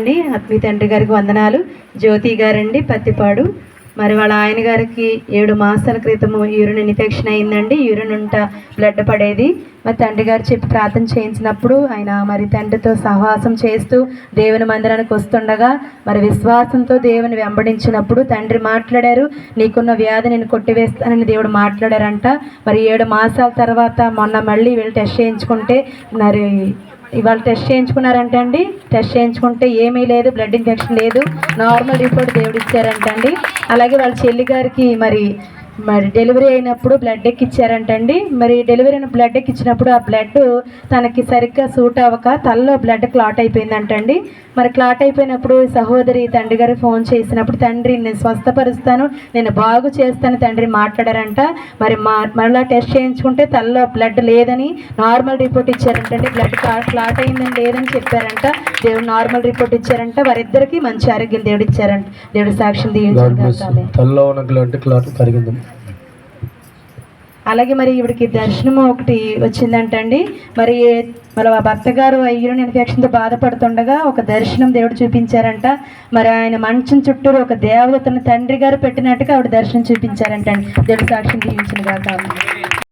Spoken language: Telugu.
వందనాలండి. మీ తండ్రి గారికి వందనాలు. జ్యోతి గారండి పత్తిపాడు. మరి వాళ్ళ ఆయన గారికి 7 మాసాల క్రితము యూరిన్ ఇన్ఫెక్షన్ అయిందండి. యూరిన్ బ్లడ్ పడేది. మరి తండ్రి గారు చెప్పి ప్రార్థన చేయించినప్పుడు ఆయన మరి తండ్రితో సహవాసం చేస్తూ దేవుని మందిరానికి వస్తుండగా మరి విశ్వాసంతో దేవుని వెంబడించినప్పుడు తండ్రి మాట్లాడారు, నీకున్న వ్యాధి నేను కొట్టివేస్తానని దేవుడు మాట్లాడారంట. మరి 7 మాసాల తర్వాత మొన్న మళ్ళీ వీళ్ళు టెస్ట్ చేయించుకుంటే మరి ఇవాళ టెస్ట్ చేయించుకున్నారంట అండి. టెస్ట్ చేయించుకుంటే ఏమీ లేదు, బ్లడ్ ఇన్ఫెక్షన్ లేదు, నార్మల్ రిపోర్ట్ దేవుడు ఇచ్చారంట అండి. అలాగే వాళ్ళ చెల్లి గారికి మరి డెలివరీ అయినప్పుడు బ్లడ్ ఎక్కిచ్చారంటండి. మరి డెలివరీ అయిన బ్లడ్ ఎక్కించినప్పుడు ఆ బ్లడ్ తనకి సరిగ్గా సూట్ అవ్వక తలలో బ్లడ్ క్లాట్ అయిపోయిందంటండి. మరి క్లాట్ అయిపోయినప్పుడు సహోదరి తండ్రి గారికి ఫోన్ చేసినప్పుడు తండ్రి నేను స్వస్థపరుస్తాను, నేను బాగు చేస్తాను తండ్రి మాట్లాడారంట. మరి మళ్ళీ టెస్ట్ చేయించుకుంటే తలలో బ్లడ్ లేదని నార్మల్ రిపోర్ట్ ఇచ్చారంటండి. బ్లడ్ క్లాట్ అయిందని లేదని చెప్పారంట. దేవుడు నార్మల్ రిపోర్ట్ ఇచ్చారంట. వారిద్దరికి మంచి ఆరోగ్యం దేవుడు ఇచ్చారంట. దేవుడు సాక్ష్యం దీవించారు. అలాగే మరి ఈవిడికి దర్శనము ఒకటి వచ్చిందంటండి. మరి వాళ్ళ భర్త గారు యూరిన్ ఇన్ఫెక్షన్తో బాధపడుతుండగా ఒక దర్శనం దేవుడు చూపించారంట. మరి ఆయన మంచం చుట్టూరు ఒక దేవతను తండ్రి గారు పెట్టినట్టుగా ఆవిడ దర్శనం చూపించారంటండి. దేవుడు సాక్ష్యం దీవించిన గాక.